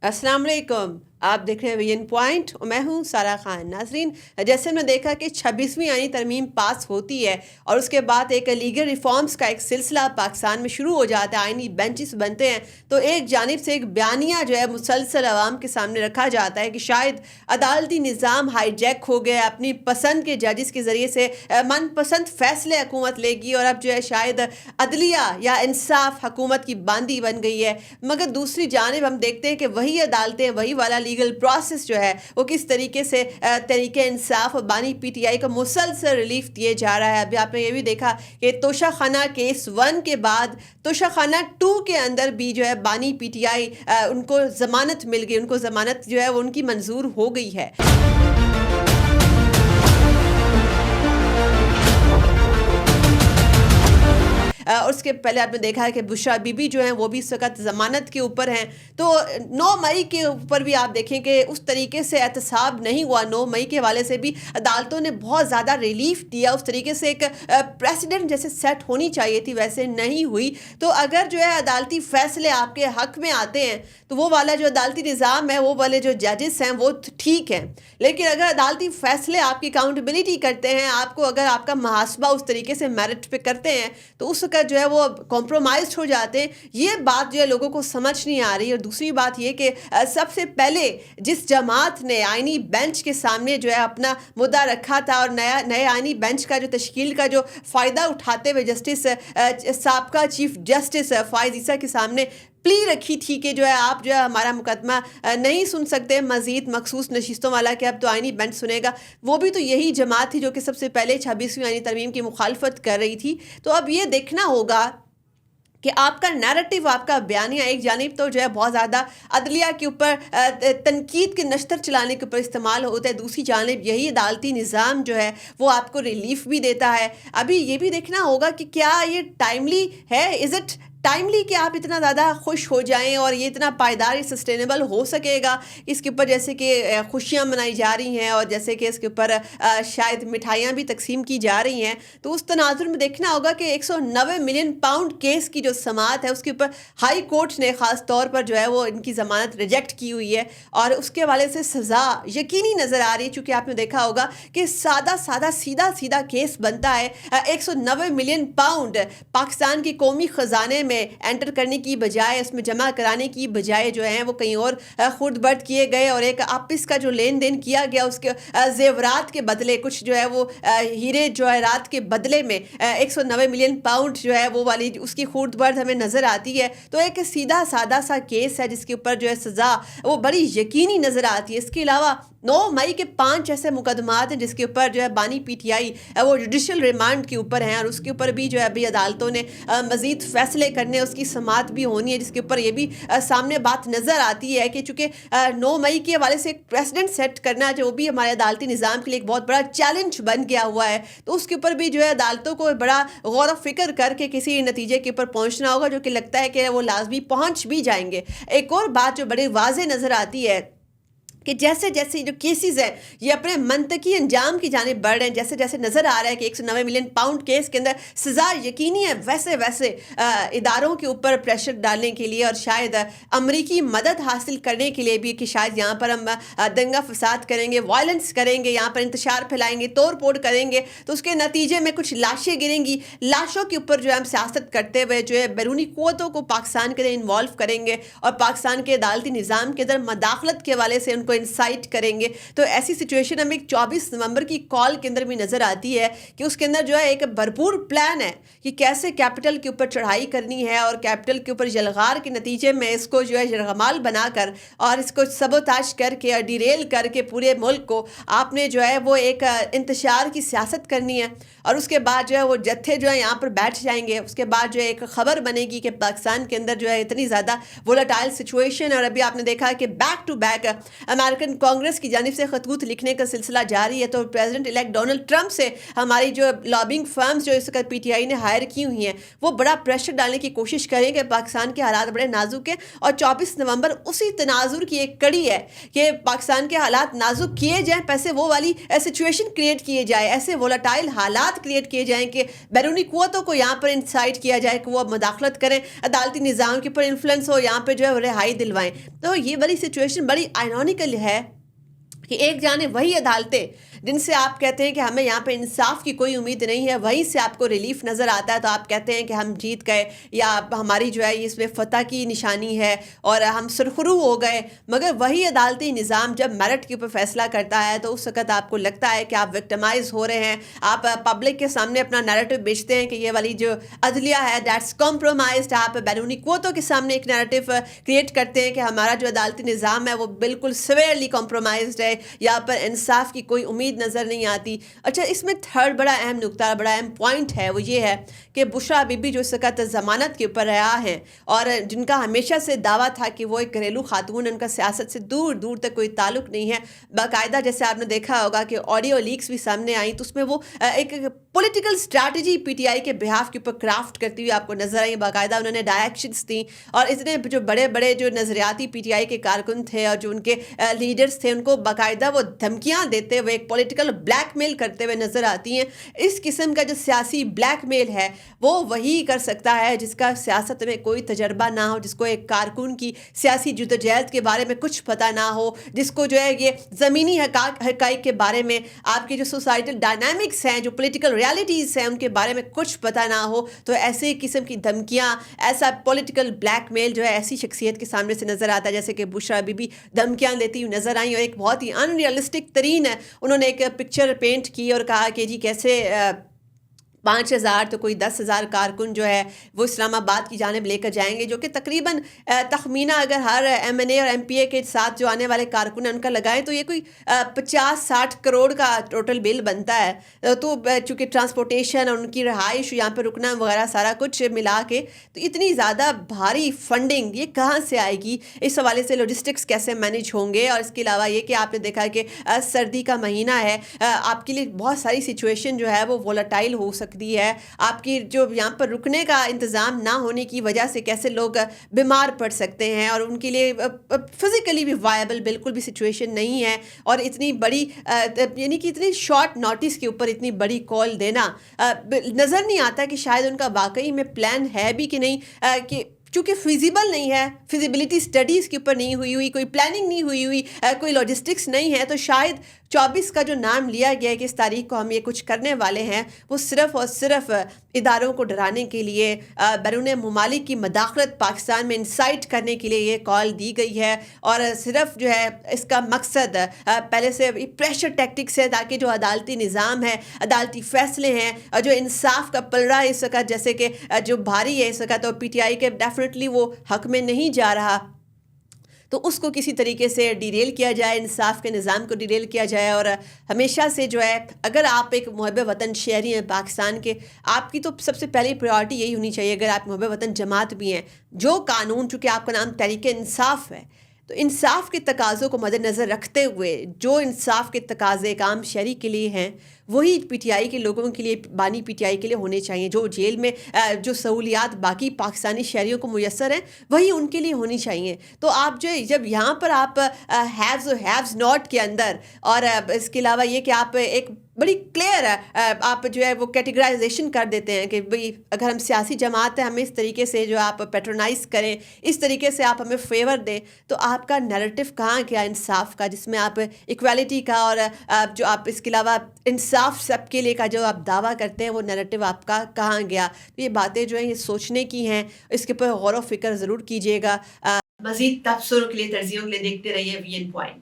अस्सलाम वालेकुम। आप देख रहे हैं विजन पॉइंट और मैं हूं सारा खान। नाजरीन, जैसे हमने देखा कि 26वीं आईनी तरमीम पास होती है और उसके बाद एक लीगल रिफॉर्म्स का एक सिलसिला पाकिस्तान में शुरू हो जाता है, आईनी बेंचेस बनते हैं, तो एक जानिब से एक बयानिया जो है मुसलसल आवाम के सामने रखा जाता है कि शायद अदालती निज़ाम हाईजैक हो गया, अपनी पसंद के जजेस के ज़रिए से मनपसंद फैसले हुकूमत लेगी और अब जो है शायद अदलिया या इंसाफ हुकूमत की बांदी बन गई है। मगर दूसरी जानिब हम देखते हैं कि वही अदालतें, वही वाला लीगल प्रोसेस जो है वो किस तरीके से तरीके इंसाफ और बानी पीटीआई को मुसलसल रिलीफ दिए जा रहा है। अभी आपने ये भी देखा कि तोशाखाना केस 1 के बाद तोशाखाना 2 के अंदर भी जो है बानी पीटीआई उनको ज़मानत मिल गई, उनको ज़मानत जो है वो उनकी मंजूर हो गई है। और उसके पहले आपने देखा है कि बुशरा बीबी जो हैं वो भी इस वक्त ज़मानत के ऊपर हैं। तो 9 मई के ऊपर भी आप देखें कि उस तरीके से एहतसाब नहीं हुआ। 9 मई के हवाले से भी अदालतों ने बहुत ज़्यादा रिलीफ दिया, उस तरीके से एक प्रेसिडेंट जैसे सेट होनी चाहिए थी वैसे नहीं हुई। तो अगर जो है अदालती फ़ैसले आपके हक़ में आते हैं तो वो वाला जो अदालती निज़ाम है, वो वाले जो जजेस हैं वो ठीक हैं, लेकिन अगर अदालती फ़ैसले आपकी अकाउंटेबिलिटी करते हैं, आपको अगर आपका मुहासबा उस तरीके से मेरिट पे करते हैं तो उस जो है वो कॉम्प्रोमाइज हो जाते हैं। ये बात जो है लोगों को समझ नहीं आ रही। और दूसरी बात ये कि सबसे पहले जिस जमात ने आईनी बेंच के सामने जो है अपना मुद्दा रखा था और नए आईनी बेंच का जो तश्कील का जो फ़ायदा उठाते हुए जस्टिस साबका चीफ जस्टिस फ़ाइज़ ईसा के सामने प्ली रखी थी कि जो है आप जो है हमारा मुकदमा नहीं सुन सकते मज़ीद मखसूस नशिस्तों वाला कि अब तो आईनी बेंच सुनेगा, वो भी तो यही जमात थी जो कि सबसे पहले 26वीं आईनी तरमीम की मुखालफत कर रही थी। तो अब ये देखना होगा कि आपका नैरेटिव, आपका बयानिया एक जानिब तो जो है बहुत ज़्यादा अदलिया के ऊपर तनकीद के नश्तर चलाने के ऊपर इस्तेमाल होता है, दूसरी जानिब यही अदालती निज़ाम जो है वो आपको रिलीफ भी देता है। अभी ये भी देखना होगा कि क्या ये टाइमली है, इज़ इट टाइमली कि आप इतना ज़्यादा खुश हो जाएं और ये इतना पायदार सस्टेनेबल हो सकेगा। इसके ऊपर जैसे कि खुशियाँ मनाई जा रही हैं और जैसे कि इसके ऊपर शायद मिठाइयाँ भी तकसीम की जा रही हैं, तो उस तनाजुर में देखना होगा कि 190 मिलियन पाउंड केस की जो समाअत है उसके ऊपर हाई कोर्ट ने ख़ास तौर पर जो है वो इनकी ज़मानत रिजेक्ट की हुई है और उसके हवाले से सज़ा यकीनी नज़र आ रही है। चूँकि आपने देखा होगा कि सादा सीधा केस बनता है। 190 मिलियन पाउंड पाकिस्तान के कौमी ख़जाने में एंटर करने की बजाय, उसमें जमा कराने की बजाय जो है वो कहीं और खुर्द बर्द किए गए और एक आपस का जो लेन देन किया गया उसके जेवरात के बदले, कुछ जो है वो हीरे जवाहरात के बदले में 190 मिलियन पाउंड जो है वो वाली उसकी खुर्द बर्द हमें नज़र आती है। तो एक सीधा सादा सा केस है जिसके ऊपर जो है सज़ा वो बड़ी यकीनी नज़र आती है। इसके अलावा 9 मई के 5 ऐसे मुकदमात हैं जिसके ऊपर जो है बानी पीटीआई वो जुडिशल रिमांड के ऊपर हैं और उसके ऊपर भी जो है अभी अदालतों ने मज़ीद फैसले करने, उसकी समाअत भी होनी है, जिसके ऊपर ये भी सामने बात नज़र आती है कि चूँकि 9 मई के हवाले से एक प्रेसिडेंट सेट करना जो भी हमारे अदालती निज़ाम के लिए एक बहुत बड़ा चैलेंज बन गया हुआ है, तो उसके ऊपर भी जो है अदालतों को बड़ा गौर व फिक्र करके किसी नतीजे के ऊपर पहुँचना होगा, जो कि लगता है कि वो लाजमी पहुँच भी जाएंगे। एक और बात जो बड़ी वाज़ेह नज़र आती है कि जैसे जैसे जो केसेस हैं ये अपने मंतकी अंजाम की जानिब बढ़ रहे हैं, जैसे जैसे नज़र आ रहा है कि 190 मिलियन पाउंड केस के अंदर सज़ा यकीनी है, वैसे वैसे इदारों के ऊपर प्रेशर डालने के लिए और शायद अमरीकी मदद हासिल करने के लिए भी कि शायद यहाँ पर हम दंगा फसाद करेंगे, वायलेंस करेंगे, यहाँ पर इंतशार फैलाएंगे, तोड़ फोड़ करेंगे तो उसके नतीजे में कुछ लाशें गिरेंगी, लाशों के ऊपर जो है हम सियासत करते हुए जो है बैरूनी क़ुव्वतों को पाकिस्तान के अंदर इन्वॉल्व करेंगे और पाकिस्तान के अदालती निज़ाम के अंदर मदाखलत के हवाले से उनको इंसाइट करेंगे। तो ऐसी सिचुएशन हमें 24 नवंबर की कॉल के अंदर भी नज़र आती है कि उसके अंदर जो है एक भरपूर प्लान है कि कैसे कैपिटल के ऊपर चढ़ाई करनी है और कैपिटल के ऊपर जलगार के नतीजे में इसको जो है यरगमाल बनाकर और इसको सबोताश करके और डिरेल करके पूरे मुल्क को आपने जो है वो एक इंतशार की सियासत करनी है और उसके बाद जो है वो जत्थे जो है यहाँ पर बैठ जाएंगे। उसके बाद जो है एक खबर बनेगी कि पाकिस्तान के अंदर जो है इतनी ज़्यादा वोलेटाइल सिचुएशन और अभी आपने देखा कि back to back American Congress की जानिब से खतूत लिखने का सिलसिला जारी है। तो प्रेसिडेंट इलेक्ट डोनाल्ड ट्रंप से हमारी जो लॉबिंग फर्म्स जो इस वक्त पीटीआई ने हायर की हुई हैं वो बड़ा प्रेशर डालने की कोशिश करेंगे। पाकिस्तान के हालात बड़े नाजुक हैं और 24 नवंबर उसी तनाजुर की एक कड़ी है कि पाकिस्तान के हालात नाजुक किए जाएँ, पैसे वो वाली सिचुएशन क्रिएट किए जाए, ऐसे वोलेटाइल हालात हालात क्रिएट किए जाएँ कि बैरूनी क़ुव्वतों को यहाँ पर इंसाइट किया जाए कि वो मदाखलत करें, अदालती निज़ाम के ऊपर इन्फ्लुएंस हो, यहाँ पे जो है रिहाई दिलवाएँ। तो ये वाली सिचुएशन बड़ी आयरॉनिकल है कि एक जाने वही अदालतें जिनसे आप कहते हैं कि हमें यहाँ पे इंसाफ की कोई उम्मीद नहीं है, वहीं से आपको रिलीफ नज़र आता है तो आप कहते हैं कि हम जीत गए या हमारी जो है इसमें फ़तह की निशानी है और हम सुरखरू हो गए। मगर वही अदालती निज़ाम जब मेरिट के ऊपर फैसला करता है तो उस वक़्त आपको लगता है कि आप विक्टिमाइज़ हो रहे हैं, आप पब्लिक के सामने अपना नैरेटिव बेचते हैं कि ये वाली जो अदलिया है दैट्स कॉम्प्रोमाइज्ड। आप बैरूनी क़ुव्वतों के सामने एक नैरेटिव क्रिएट करते हैं कि हमारा जो अदालती निज़ाम है वो बिल्कुल सिवियरली कॉम्प्रोमाइज्ड है, यहाँ पर इंसाफ की कोई उम्मीद नज़र नहीं आती। अच्छा, इसमें थर्ड बड़ा अहम नुक्ता, बड़ा अहम पॉइंट है, वो ये है कि बुशरा बीबी जो इस वक़्त ज़मानत के ऊपर रहा है और जिनका हमेशा से दावा था कि वो एक घरेलू खातून, उनका सियासत से दूर दूर तक कोई ताल्लुक़ नहीं है। बाकायदा जैसे आपने देखा होगा कि ऑडियो लीक्स भी सामने आई तो उसमें वो एक पॉलिटिकल स्ट्रैटेजी पीटीआई के बिहाफ के ऊपर क्राफ्ट करती हुई आपको नजर आई। बाकायदा उन्होंने डायरेक्शंस दी और इतने जो बड़े बड़े जो नज़रियाती पीटीआई के कारकुन थे और जो उनके लीडर्स थे उनको बाकायदा वो धमकियां देते हुए एक पॉलिटिकल ब्लैकमेल करते हुए नजर आती हैं। इस किस्म का जो सियासी ब्लैकमेल है वो वही कर सकता है जिसका सियासत में कोई तजर्बा ना हो, जिसको एक कारकुन की सियासी जुदोजहद के बारे में कुछ पता ना हो, जिसको जो है ये ज़मीनी हक़ाइक़ के बारे में, आपके जो सोसाइटल डायनामिक्स हैं, जो पॉलिटिकल रियलिटीज़ हैं उनके बारे में कुछ पता ना हो। तो ऐसे किस्म की धमकियाँ, ऐसा पॉलिटिकल ब्लैकमेल जो है ऐसी शख्सियत के सामने से नज़र आता है जैसे कि बुशरा बीबी धमकियाँ देती हुई नज़र आई। और एक बहुत ही अनरियलिस्टिक तरीन है, उन्होंने एक पिक्चर पेंट की और कहा कि जी कैसे 5,000 तो कोई 10,000 कारकुन जो है वो इस्लामाबाद की जानिब लेकर जाएंगे, जो कि तकरीबन तखमीना अगर हर एमएनए और एमपीए के साथ जो आने वाले कारकुन उनका लगाएं तो ये कोई 50-60 करोड़ का टोटल बिल बनता है। तो चूँकि ट्रांसपोर्टेशन और उनकी रहाइश, यहाँ पर रुकना वगैरह सारा कुछ मिला के तो इतनी ज़्यादा भारी फंडिंग ये कहाँ से आएगी, इस हवाले से लॉजिस्टिक्स कैसे मैनेज होंगे। और इसके अलावा ये कि आपने देखा कि सर्दी का महीना है, आपके लिए बहुत सारी सिचुएशन जो है वो वोलेटाइल हो सकती है। आपकी जो यहाँ पर रुकने का इंतज़ाम ना होने की वजह से कैसे लोग बीमार पड़ सकते हैं और उनके लिए फिज़िकली भी वायबल बिल्कुल भी सिचुएशन नहीं है। और इतनी बड़ी यानी कि इतनी शॉर्ट नोटिस के ऊपर इतनी बड़ी कॉल देना नज़र नहीं आता कि शायद उनका वाकई में प्लान है भी कि नहीं, कि चूँकि फिजिबल नहीं है, फिजिबिलिटी स्टडीज़ के ऊपर नहीं हुई, कोई प्लानिंग नहीं हुई, कोई लॉजिस्टिक्स नहीं है, तो शायद 24 का जो नाम लिया गया है कि इस तारीख को हम ये कुछ करने वाले हैं, वो सिर्फ़ और सिर्फ इदारों को डराने के लिए, बैरून ममालिक की मदाखलत पाकिस्तान में इंसाइट करने के लिए ये कॉल दी गई है। और सिर्फ जो है इसका मकसद पहले से प्रेशर टैक्टिक्स है ताकि जो अदालती निज़ाम है, अदालती फ़ैसले हैं और जो इंसाफ का पलड़ा इस वक़्त जैसे कि जो भारी है इस वक़्त, तो पीटीआई के डेफिनेटली वो हक़ में नहीं जा रहा, तो उसको किसी तरीके से डिरेल किया जाए, इंसाफ के निज़ाम को डिरेल किया जाए। और हमेशा से जो है अगर आप एक मुहब्बे वतन शहरी हैं पाकिस्तान के, आपकी तो सबसे पहली प्रायोरिटी यही होनी चाहिए, अगर आप मुहब्बे वतन जमात भी हैं, जो कानून, चूँकि आपका नाम तहरीक इंसाफ है, तो इंसाफ के तकाज़ों को मद्देनज़र रखते हुए जो इंसाफ के तकाज़े एक आम शहरी के लिए हैं वही पीटीआई के लोगों के लिए, बानी पीटीआई के लिए होने चाहिए। जो जेल में जो सहूलियात बाकी पाकिस्तानी शहरियों को मुयस्सर हैं वही उनके लिए होनी चाहिए। तो आप जो जब यहाँ पर आप हैव्स और हैव्स नॉट के अंदर, और इसके अलावा ये कि आप एक बड़ी क्लियर आप जो है वो कैटेगराइजेशन कर देते हैं कि भाई अगर हम सियासी जमात हैं, हमें इस तरीके से जो आप पैट्रोनाइज़ करें, इस तरीके से आप हमें फेवर दें, तो आपका नैरेटिव कहाँ गया इंसाफ का, जिसमें आप इक्वालिटी का और जो आप इसके अलावा इंसाफ सबके लिए का जो आप दावा करते हैं वो नैरेटिव आपका कहाँ गया। तो ये बातें जो हैं ये सोचने की हैं, इसके ऊपर गौर व फिक्र ज़रूर कीजिएगा। मज़ीद तबसरों के लिए, तर्जीहों के लिए देखते रहिए वीएन पॉइंट।